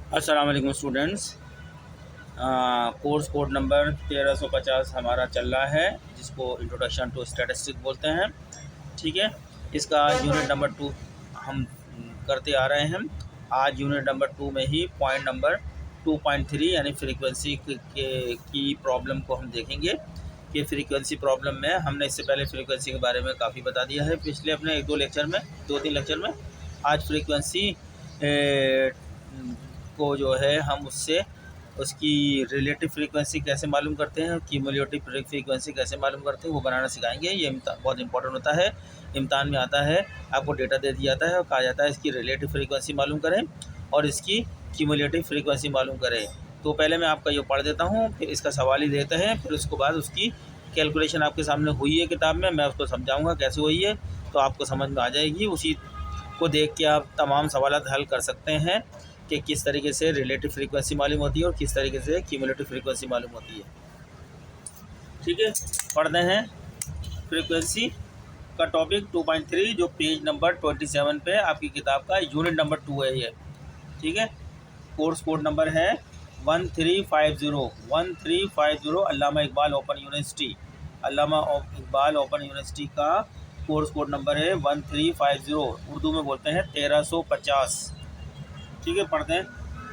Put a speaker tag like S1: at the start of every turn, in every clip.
S1: अस्सलाम वालेकुम students. Course code number 1350 हमारा चल रहा है, जिसको इंट्रोडक्शन टू स्टैटिस्टिक्स बोलते हैं। ठीक है, इसका यूनिट नंबर 2 हम करते आ रहे हैं। आज यूनिट नंबर 2 में ही पॉइंट नंबर 2.3 यानी फ्रीक्वेंसी की प्रॉब्लम को हम देखेंगे कि फ्रीक्वेंसी प्रॉब्लम में हमने इससे पहले फ्रीक्वेंसी के बारे में काफ़ी बता दिया है पिछले अपने 2-3 लेक्चर में। आज फ्रीक्वेंसी को जो है हम उससे उसकी रिलेटिव फ्रीक्वेंसी कैसे मालूम करते हैं, क्यूमुलेटिव फ्रीक्वेंसी कैसे मालूम करते हैं, वो बनाना सिखाएंगे। ये बहुत इंपॉर्टेंट होता है, इम्तिहान में आता है। आपको डेटा दे दिया जाता है और कहा जाता है इसकी रिलेटिव फ्रीक्वेंसी मालूम करें और इसकी क्यूमुलेटिव फ्रीक्वेंसी मालूम करें। तो पहले मैं आपका ये पढ़ देता हूँ, फिर इसका सवाल ही देते हैं, फिर उसके बाद उसकी कैलकुलेशन आपके सामने हुई है किताब में, मैं उसको समझाऊँगा कैसे हुई है, तो आपको समझ में आ जाएगी। उसी को देख के आप तमाम सवाल हल कर सकते हैं कि किस तरीके से रिलेटिव फ्रीक्वेंसी मालूम होती है और किस तरीके से क्यूमुलेटिव फ्रीक्वेंसी मालूम होती है। ठीक है, पढ़ते हैं फ्रीक्वेंसी का टॉपिक 2.3 जो पेज नंबर 27 पे आपकी किताब का यूनिट नंबर 2 है ये। ठीक है, कोर्स कोड नंबर है 1350 अल्लामा इकबाल ओपन यूनिवर्सिटी। अल्लामा इकबाल ओपन यूनिवर्सिटी का कोर्स कोड नंबर है 1350, उर्दू में बोलते हैं 1350। ठीक है, पढ़ते हैं।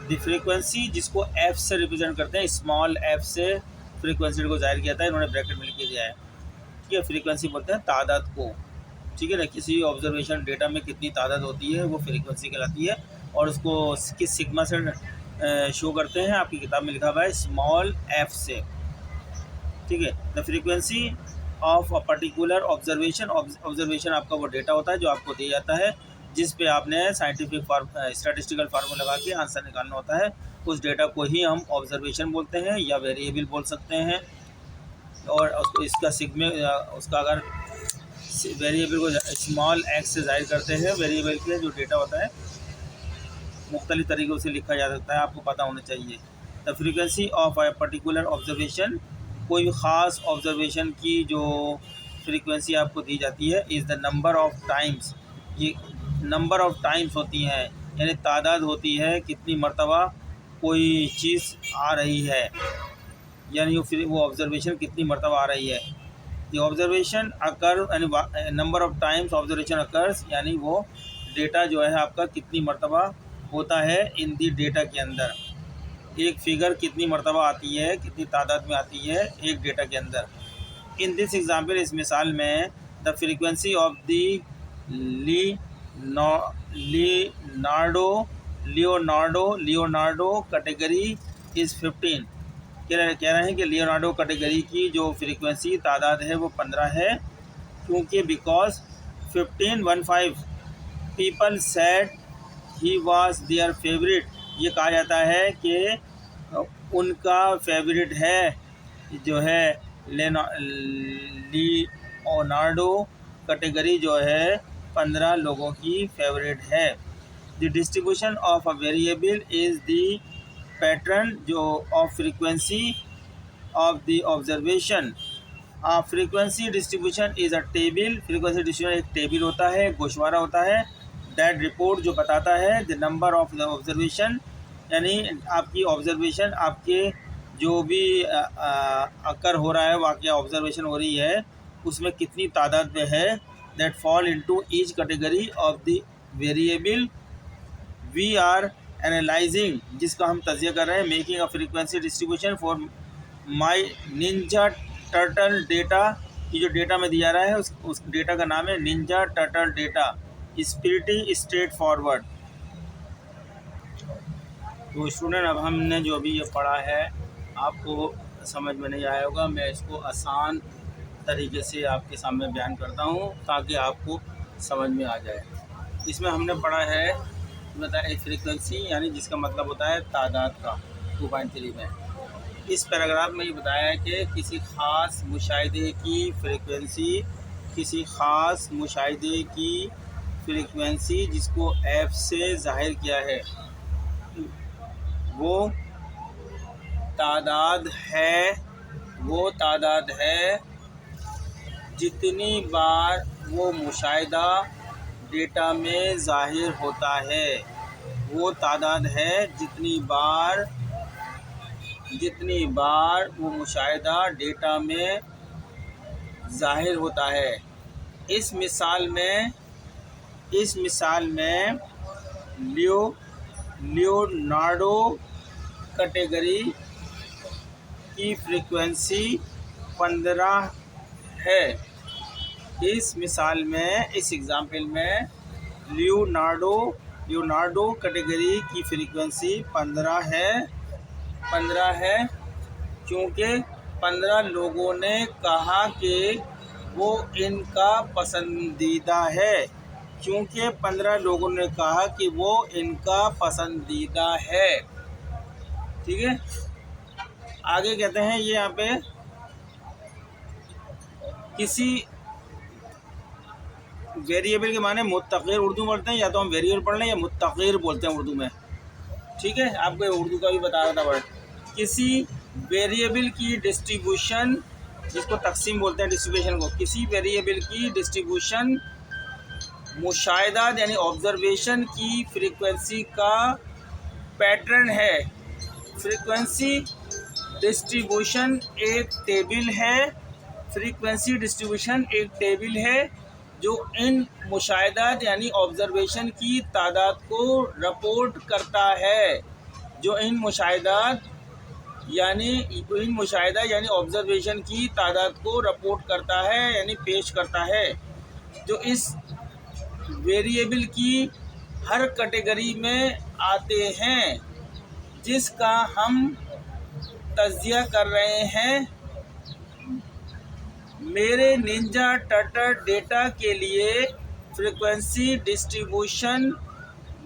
S1: द फ्रीक्वेंसी, जिसको एफ से रिप्रेजेंट करते हैं, स्मॉल एफ से फ्रीक्वेंसी को जाहिर किया था, इन्होंने ब्रैकेट में लिख दिया है। ठीक है, फ्रीक्वेंसी बोलते हैं तादाद को। ठीक है ना, किसी ऑब्जर्वेशन डेटा में कितनी तादाद होती है वो फ्रीक्वेंसी कहलाती है, और उसको किस सिग्मा से शो करते हैं, आपकी किताब में लिखा हुआ है स्मॉल एफ से। ठीक है, the frequency of a particular observation आपका वो डेटा होता है जो आपको दिया जाता है, जिस पे आपने साइंटिफिक स्टैटिस्टिकल फार्मूला लगा के आंसर निकालना होता है। उस डेटा को ही हम ऑब्जर्वेशन बोलते हैं या वेरिएबल बोल सकते हैं। और उसको इसका सिग्मे उसका अगर वेरिएबल को स्मॉल एक्स से जाहिर करते हैं, वेरिएबल के जो डेटा होता है मुख्तलिफ तरीक़ों से लिखा जा सकता है, आपको पता होना चाहिए। The frequency of a particular observation, कोई भी ख़ास ऑब्जर्वेशन की जो फ्रीक्वेंसी आपको दी जाती है, is the number of times. ये नंबर ऑफ़ टाइम्स होती हैं, यानी तादाद होती है कितनी मरतबा कोई चीज़ आ रही है, यानी फिर वो ऑब्जर्वेशन कितनी मरतबा आ रही है। द ऑब्जर्वेशन अकर यानी number of times observation occurs, यानी वो डेटा जो है आपका कितनी मरतबा होता है इन दी डेटा के अंदर। एक फिगर कितनी मरतबा आती है, कितनी तादाद में आती है एक डेटा के अंदर। इन दिस एग्जाम्पल, इस मिसाल में, the frequency of the Leonardo category is 15। कह रहे हैं कि लियोनार्डो कैटेगरी की जो फ्रीक्वेंसी तादाद है वो 15 है, क्योंकि because 15 people said he was their favourite. ये कहा जाता है कि उनका फेवरेट है जो है लियोनार्डो कैटेगरी जो है 15 लोगों की फेवरेट है। The distribution of a variable is the pattern जो of frequency of the observation. Frequency distribution is a table. Frequency distribution एक टेबल होता है, गोशवारा होता है। दैट रिपोर्ट, जो बताता है the number of the observation, यानी आपकी ऑब्जर्वेशन, आपके जो भी अकर हो रहा है, वाक़या ऑब्जर्वेशन हो रही है, उसमें कितनी तादाद में है। That fall into each category of the variable we are analysing, जिसका हम तजिया कर रहे हैं। Making a frequency distribution for my ninja turtle data, ये जो डेटा में दिया रहा है उस डेटा का नाम है Ninja turtle data. Is pretty straight forward. तो स्टूडेंट, अब हमने जो अभी ये पढ़ा है आपको समझ में नहीं आया होगा, मैं इसको आसान तरीके से आपके सामने बयान करता हूँ ताकि आपको समझ में आ जाए। इसमें हमने पढ़ा है, बताया एक फ्रीक्वेंसी, यानी जिसका मतलब होता है तादाद का, 2.3 में। इस पैराग्राफ में ये बताया है कि किसी ख़ास मुशाहिदे की फ्रीक्वेंसी, किसी ख़ास मुशाहिदे की फ्रीक्वेंसी जिसको एफ से ज़ाहिर किया है, वो तादाद है जितनी बार वो मुशाहिदा डेटा में ज़ाहिर होता है। वो तादाद है जितनी बार वो मुशाहिदा डेटा में ज़ाहिर होता है। इस मिसाल में लियोनार्डो कैटेगरी की फ्रीक्वेंसी 15 है। इस एग्जाम्पल में लियोनार्डो कैटेगरी की फ्रीक्वेंसी 15 है क्योंकि 15 लोगों ने कहा कि वो इनका पसंदीदा है। क्योंकि 15 लोगों ने कहा कि वो इनका पसंदीदा है। ठीक है, आगे कहते हैं ये यहाँ पे किसी वेरिएबल के माने मुत्तग़िर उर्दू में बोलते हैं, या तो हम वेरिएबल पढ़ लें या मुत्तग़िर बोलते हैं उर्दू में। ठीक है, आपको उर्दू का भी बता रहा था वर्ड। किसी वेरिएबल की डिस्ट्रीब्यूशन, जिसको तकसीम बोलते हैं डिस्ट्रीब्यूशन को, किसी वेरिएबल की डिस्ट्रीब्यूशन मुशाहिदात यानी ऑब्जर्वेशन की फ्रीक्वेंसी का पैटर्न है। फ्रीक्वेंसी डिस्ट्रीब्यूशन एक टेबल है जो इन मुशाहिदात यानी ऑब्जर्वेशन की तादाद को रिपोर्ट करता है। यानी ऑब्जर्वेशन की तादाद को रिपोर्ट करता है यानी पेश करता है, जो इस वेरिएबल की हर कैटेगरी में आते हैं जिसका हम तज्जिया कर रहे हैं। मेरे निंजा टर्टल डेटा के लिए फ्रीक्वेंसी डिस्ट्रीब्यूशन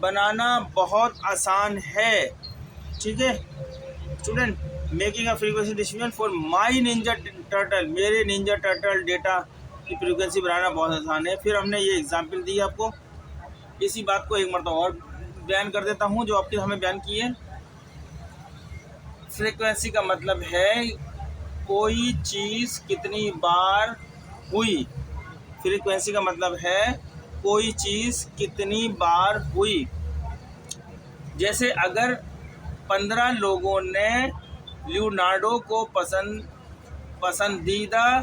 S1: बनाना बहुत आसान है। ठीक है student, making a frequency distribution for my ninja turtle, मेरे निंजा टर्टल डेटा की फ्रीक्वेंसी बनाना बहुत आसान है। फिर हमने ये एग्जांपल दी आपको। इसी बात को एक मरतबा और बयान कर देता हूँ जो आपके हमें बयान की है। फ्रीक्वेंसी का मतलब है कोई चीज़ कितनी बार हुई। फ्रीक्वेंसी का मतलब है कोई चीज़ कितनी बार हुई। जैसे अगर 15 लोगों ने लियोनार्डो को पसंदीदा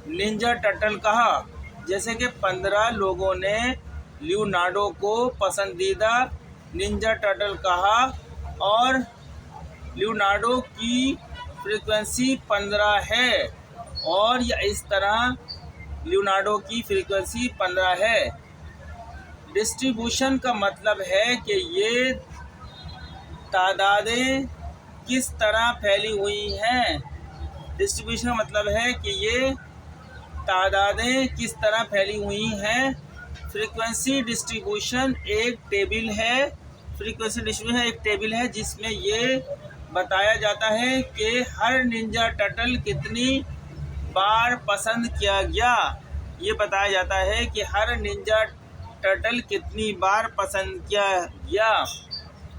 S1: निंजा टर्टल कहा, जैसे कि 15 लोगों ने लियोनार्डो को पसंदीदा निंजा टर्टल कहा और लियोनार्डो की फ्रीक्वेंसी 15 है, और या इस तरह लियोनार्डो की फ्रीक्वेंसी 15 है। डिस्ट्रीब्यूशन का मतलब है कि ये तादादें किस तरह फैली हुई हैं। डिस्ट्रीब्यूशन का मतलब है कि ये तादादें किस तरह फैली हुई हैं। फ्रीक्वेंसी डिस्ट्रीब्यूशन एक टेबल है जिसमें ये बताया जाता है कि हर निंजा टर्टल कितनी बार पसंद किया गया। ये बताया जाता है कि हर निंजा टर्टल कितनी बार पसंद किया गया।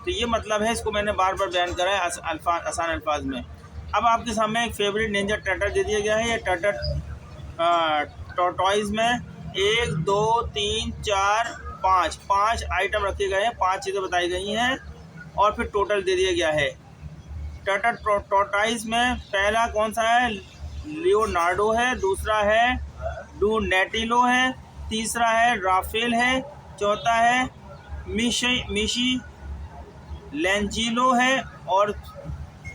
S1: तो ये मतलब है, इसको मैंने बार बार बयान करा है आसान अल्फाज में। अब आपके सामने एक फेवरेट निंजा टर्टल दे दिया गया है। ये टर्टल टॉर्टोइज में 1 2 3 4 5 आइटम रखे गए हैं, 5 चीज़ें बताई गई हैं और फिर टोटल दे दिया गया है। टर्टल टॉर्टोइज में पहला कौन सा है? लियोनार्डो है, दूसरा है डोनाटेलो है, तीसरा है राफेल है, चौथा है मिशी लेंजिलो है और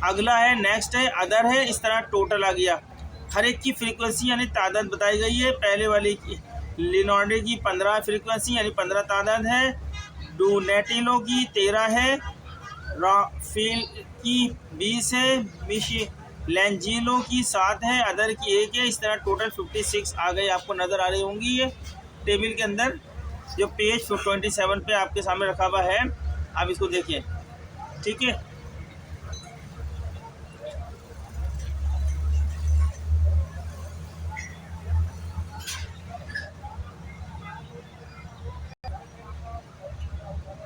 S1: अगला है नेक्स्ट है अदर है। इस तरह टोटल आ गया। हर एक की फ्रीक्वेंसी यानी तादाद बताई गई है। पहले वाली की लियोनार्डो की 15 फ्रीक्वेंसी यानी 15 तादाद है, डोनाटेलो की 13 है, राफेल की 20 है, मिशी लेंजिलो की 7 है, अदर की 1 है। इस तरह टोटल 56 आ गई। आपको नज़र आ रही होंगी ये टेबल के अंदर, जो पेज 27 पे आपके सामने रखा हुआ है। आप इसको देखिए। ठीक है,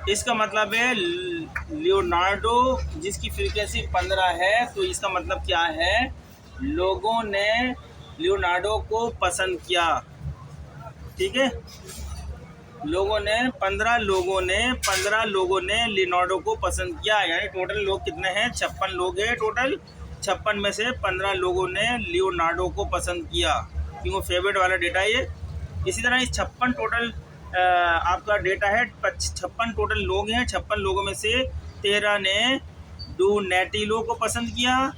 S1: इसका मतलब है लियोनार्डो जिसकी फ्रीक्वेंसी 15 है, तो इसका मतलब क्या है? लोगों ने लियोनार्डो को पसंद किया। ठीक है, पंद्रह लोगों ने लियोनार्डो को पसंद किया, यानी टोटल लोग कितने हैं? 56 लोग हैं टोटल। 56 में से 15 लोगों ने लियोनार्डो को पसंद किया, क्योंकि वो फेवरेट वाला डेटा है ये। इसी तरह इस 56 टोटल आपका डेटा है, 56 टोटल लोग हैं। 56 लोगों में से 13 ने डोनाटिलो को पसंद किया।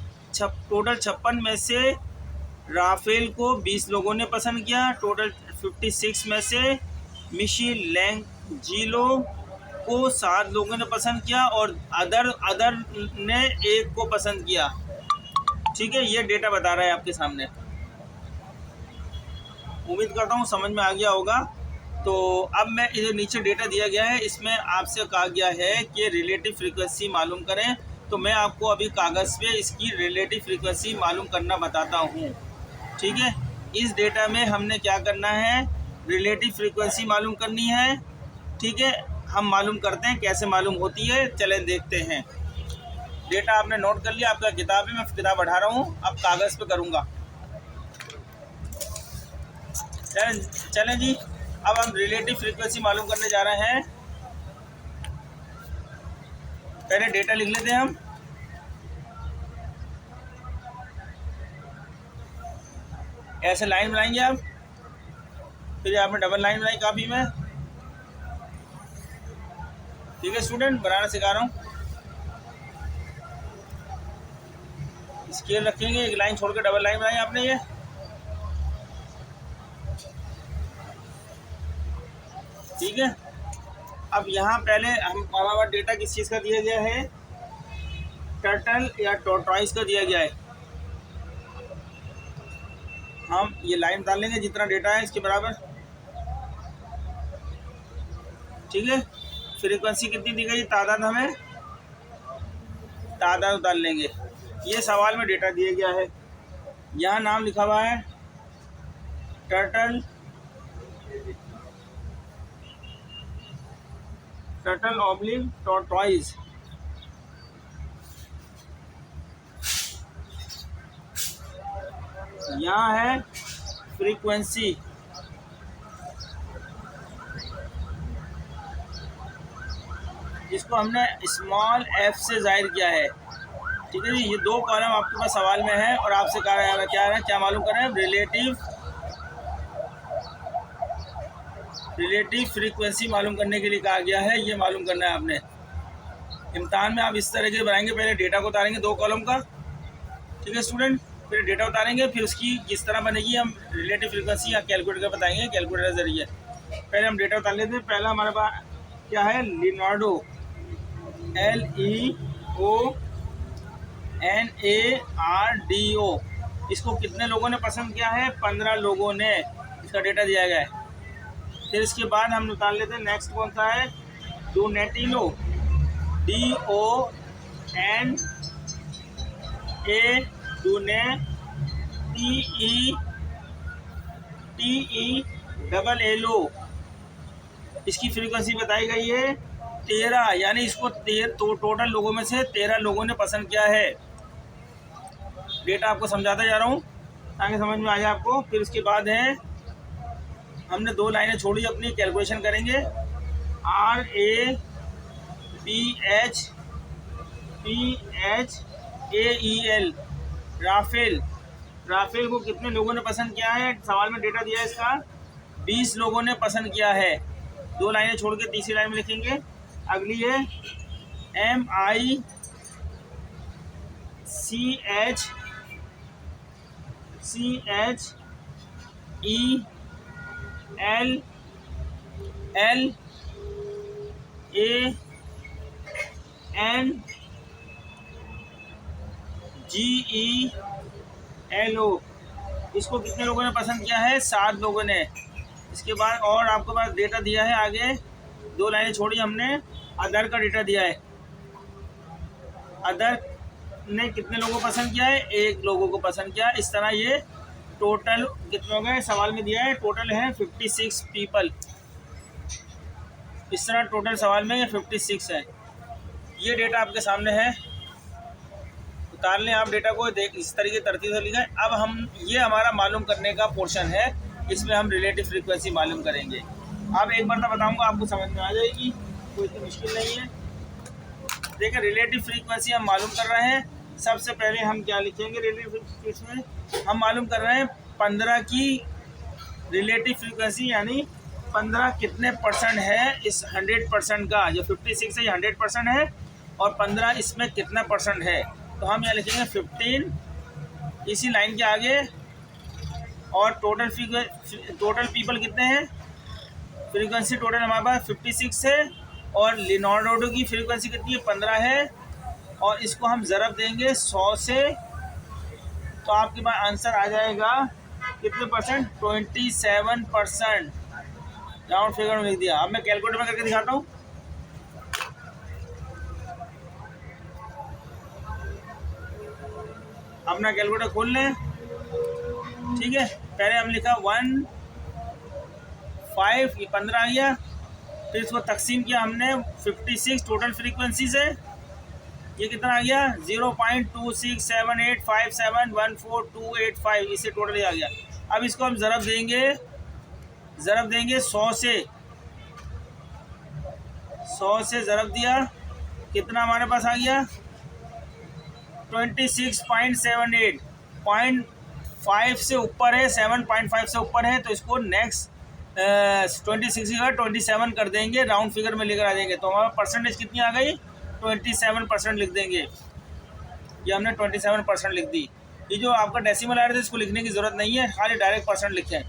S1: टोटल 56 में से राफेल को 20 लोगों ने पसंद किया। टोटल 56 में से मिशेलेंजीलो को 7 लोगों ने पसंद किया और अदर ने 1 को पसंद किया। ठीक है, ये डेटा बता रहा है आपके सामने। उम्मीद करता हूँ समझ में आ गया होगा। तो अब मैं इधर नीचे डेटा दिया गया है, इसमें आपसे कहा गया है कि रिलेटिव फ्रीक्वेंसी मालूम करें। तो मैं आपको अभी कागज़ पे इसकी रिलेटिव फ्रीक्वेंसी मालूम करना बताता हूँ। ठीक है, इस डेटा में हमने क्या करना है? रिलेटिव फ्रीक्वेंसी मालूम करनी है। ठीक है, हम मालूम करते हैं कैसे मालूम होती है, चलें देखते हैं। डेटा आपने नोट कर लिया, आपका किताब है, मैं किताब बढ़ा रहा हूँ, अब कागज़ पे करूँगा। चलें जी, अब हम रिलेटिव फ्रीक्वेंसी मालूम करने जा रहे हैं। पहले डेटा लिख लेते हैं हम। ऐसे लाइन बनाएंगे आप, फिर आपने डबल लाइन बनाई कॉपी में। ठीक है स्टूडेंट, बनाना सिखा रहा हूँ। स्केल रखेंगे, एक लाइन छोड़ के डबल लाइन बनाई आपने ये। ठीक है, अब यहाँ पहले हमारा डेटा किस चीज़ का दिया गया है? टर्टल या टॉर्टॉइस का दिया गया है। हम ये लाइन डाल लेंगे जितना डेटा है इसके बराबर। ठीक है, फ्रीक्वेंसी कितनी दी गई? तादाद, हमें तादाद डाल लेंगे। ये सवाल में डेटा दिया गया है, यहाँ नाम लिखा हुआ है टर्टल ऑब्लिक टॉर्टॉइस। यहाँ है फ्रीक्वेंसी, जिसको हमने स्मॉल f से जाहिर किया है। ठीक है जी, ये 2 कॉलम आपके पास सवाल में है और आपसे कहा है क्या मालूम करें? रिलेटिव फ्रीक्वेंसी मालूम करने के लिए कहा गया है। ये मालूम करना है आपने। इम्तिहान में आप इस तरह के बनाएंगे, पहले डेटा को उतारेंगे 2 कॉलम का। ठीक है स्टूडेंट, फिर डेटा उतारेंगे, फिर उसकी किस तरह बनेगी हम रिलेटिव फ्रीक्वेंसी या कैलकुलेटर का बताएंगे, कैलकुलेटर के जरिए। पहले हम डेटा उतार लेते हैं। पहला हमारे पास क्या है? Leonardo, LEONARDO। इसको कितने लोगों ने पसंद किया है? 15 लोगों ने, इसका डेटा दिया गया है। फिर इसके बाद हम उतार लेते हैं, नेक्स्ट कौन सा है? डोनाटिलो, DONATELLO। इसकी फ्रीक्वेंसी बताई गई है 13, यानी इसको तो टोटल लोगों में से 13 लोगों ने पसंद किया है। डेटा आपको समझाता जा रहा हूँ ताकि समझ में आ जाए आपको। फिर उसके बाद है, हमने 2 लाइनें छोड़ी अपनी, कैलकुलेशन करेंगे। RAPHPHAEL, राफेल को कितने लोगों ने पसंद किया है? सवाल में डेटा दिया है इसका, 20 लोगों ने पसंद किया है। 2 लाइनें छोड़ के तीसरी लाइन में लिखेंगे। अगली है MICHELLANGELO। इसको कितने लोगों ने पसंद किया है? 7 लोगों ने। इसके बाद और आपके पास डेटा दिया है आगे, 2 लाइनें छोड़ी हमने, अदर का डेटा दिया है। अदर ने कितने लोगों को पसंद किया है? 1 लोगों को पसंद किया। इस तरह ये टोटल कितने हो गए? सवाल में दिया है टोटल है 56 पीपल। इस तरह टोटल सवाल में ये 56 है। ये डेटा आपके सामने है, उतार लें आप डेटा को, देख इस तरीके तरतीब से लिखा है। अब हम ये हमारा मालूम करने का पोर्शन है, इसमें हम रिलेटिव फ्रीक्वेंसी मालूम करेंगे। अब एक बार तो बताऊंगा, आपको समझ में आ जाएगी, कोई इतनी मुश्किल नहीं है। देखिए रिलेटिव फ्रीक्वेंसी हम मालूम कर रहे हैं। सबसे पहले हम क्या लिखेंगे रिलेटिव फ्रीक्वेंसी में, हम मालूम कर रहे हैं 15 की रिलेटिव फ्रीक्वेंसी, यानी 15 कितने परसेंट है इस 100% का। जो 56 है ये 100% है, और 15 इसमें कितना परसेंट है, तो हम यहाँ लिखेंगे 15 इसी लाइन के आगे। और टोटल पीपल कितने हैं, फ्रीक्वेंसी टोटल हमारे पास 56 है, और लियोनार्डो की फ्रीक्वेंसी कितनी है, 15 है, और इसको हम ज़रब देंगे 100 से, तो आपके पास आंसर आ जाएगा कितने परसेंट, 27%। राउंड फिगर में लिख दिया। अब मैं कैलकुलेटर में करके दिखाता हूँ। अपना कैलकुलेटर खोल लें, ठीक है। पहले हम लिखा 15, ये 15 आ गया। फिर इसको तकसीम किया हमने 56 टोटल फ्रीक्वेंसी से, ये कितना आ गया 0.26785714,285, इससे टोटल आ गया। अब इसको हम ज़रब देंगे 100 से, 100 से ज़रब दिया, कितना हमारे पास आ गया 26.78, 0.5 से ऊपर है, 7.5 से ऊपर है, तो इसको नेक्स्ट 26 का 27 कर देंगे, राउंड फिगर में लेकर आ जाएंगे, तो हमारा परसेंटेज कितनी आ गई 27% लिख देंगे। ये हमने 27% लिख दी। ये जो आपका डेसिमल आ रहा था इसको लिखने की ज़रूरत नहीं है, खाली डायरेक्ट परसेंट लिखें,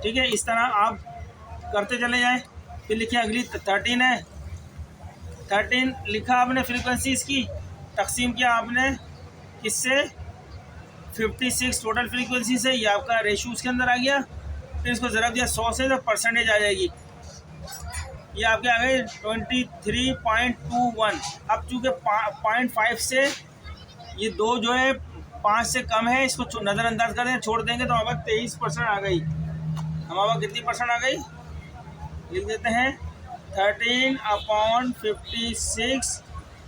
S1: ठीक है। इस तरह आप करते चले जाएं। फिर लिखिए अगली 13 है, 13 लिखा आपने फ्रीक्वेंसी, इसकी तकसीम किया आपने किससे, 56 टोटल फ्रीक्वेंसी से, ये आपका रेशो उसके अंदर आ गया। फिर इसको ज़रा दिया 100 से, तो परसेंटेज आ जाएगी, ये आपके आ गए 23.21। अब चूँकि 0.5 से ये दो जो है 5 से कम है, इसको नज़रअंदाज कर दें, छोड़ देंगे, तो हमारे पास 23% आ गई। हमारे पास कितनी परसेंट आ गई, लिख देते हैं 13/56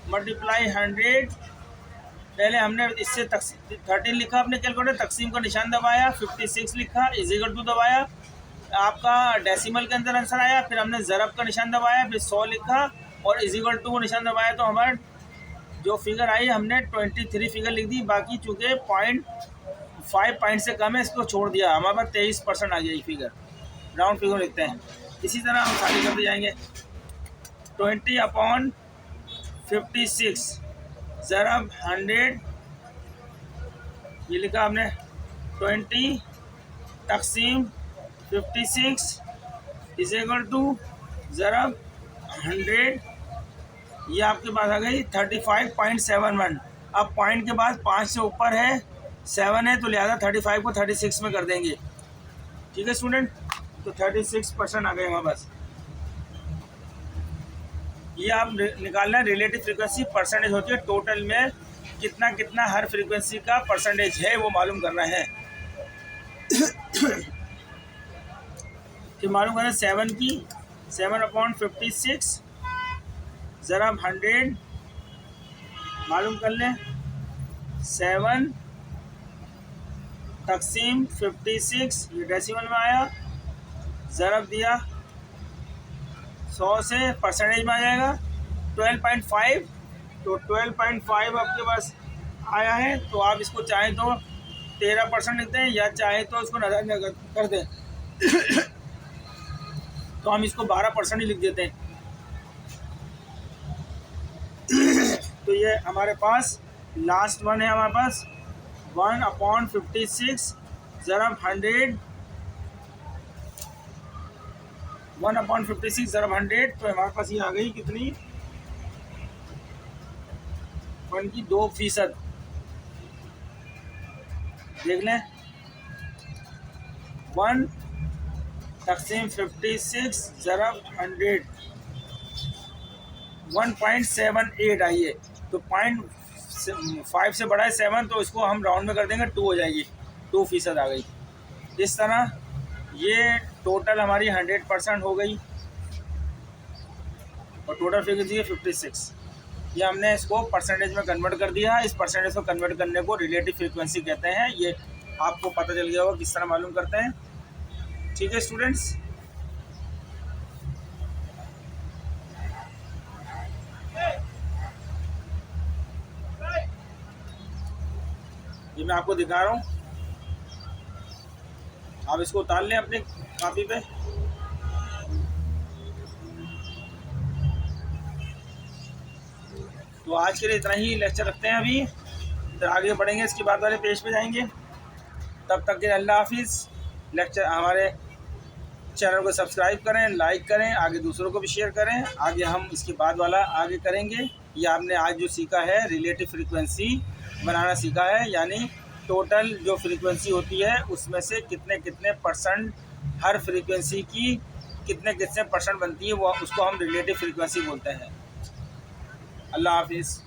S1: मल्टीप्लाई 100। पहले हमने इससे 13 लिखा अपने कैलकुलेटर, तकसीम का निशान दबाया, 56 लिखा, इजिकल टू दबाया, आपका डेसिमल के अंदर आंसर आया। फिर हमने ज़रब का निशान दबाया, फिर 100 लिखा और इजिकल टू को निशान दबाया, तो हमारा जो फिगर आई हमने 23 फिगर लिख दी। बाकी चूँकि 0.5 पॉइंट से कम है, इसको छोड़ दिया, हमारे पास 23% आ गया ये फिगर। राउंड फिगर लिखते हैं। इसी तरह हम सारी करते जाएंगे। 20/56 ज़रब 100, ये लिखा हमने 20 तकसीम 56 इज इक्वल टू ज़रब 100, ये आपके पास आ गई 35.71। अब पॉइंट के बाद 5 से ऊपर है, 7 है, तो लिहाजा 35 को 36 में कर देंगे, ठीक है स्टूडेंट। तो 36% आ गए हमारे पास। ये आप निकालना है रिलेटिव फ्रीक्वेंसी, परसेंटेज होती है टोटल में कितना कितना हर फ्रीक्वेंसी का परसेंटेज है, वो मालूम करना है। फिर मालूम करना 7 की 7/56 ज़रब 100 मालूम कर लें, 7 तकसीम 56, ये डेसिमल में आया, ज़रब दिया 100 से, परसेंटेज में आ जाएगा 12.5। तो 12.5 आपके पास आया है, तो आप इसको चाहें तो 13% लिखते हैं, या चाहे तो इसको नज़र कर दें तो हम इसको 12% ही लिख देते हैं। तो ये हमारे पास लास्ट वन है, हमारे पास 1/56 ज़रब 100, 1/56 ज़रब 100, तो हमारे पास ये आ गई कितनी, 1 की 2%। देख लें 1 तकसीम 56 ज़रब 100 1.78 आई है, तो 0.5 से बड़ा है 7, तो इसको हम राउंड में कर देंगे 2 हो जाएगी, 2% आ गई। इस तरह ये टोटल हमारी 100% हो गई, और टोटल फ्रीक्वेंसी है 56। ये हमने इसको परसेंटेज में कन्वर्ट कर दिया है। इस परसेंटेज को कन्वर्ट करने को रिलेटिव फ्रीक्वेंसी कहते हैं। ये आपको पता चल गया होगा किस तरह मालूम करते हैं, ठीक है स्टूडेंट्स। ये मैं आपको दिखा रहा हूँ, आप इसको उतार लें अपनी कापी पे। तो आज के लिए इतना ही लेक्चर रखते हैं अभी, फिर आगे बढ़ेंगे, इसके बाद वाले पेज पे जाएंगे। तब तक के अल्लाह हाफिज़। लेक्चर हमारे चैनल को सब्सक्राइब करें, लाइक करें, आगे दूसरों को भी शेयर करें। आगे हम इसके बाद वाला आगे करेंगे। ये आपने आज जो सीखा है रिलेटिव फ्रीक्वेंसी बनाना सीखा है, यानी टोटल जो फ्रीक्वेंसी होती है उसमें से कितने कितने परसेंट हर फ्रीक्वेंसी की कितने कितने परसेंट बनती है, वो उसको हम रिलेटिव फ्रीक्वेंसी बोलते हैं। अल्लाह हाफिज़।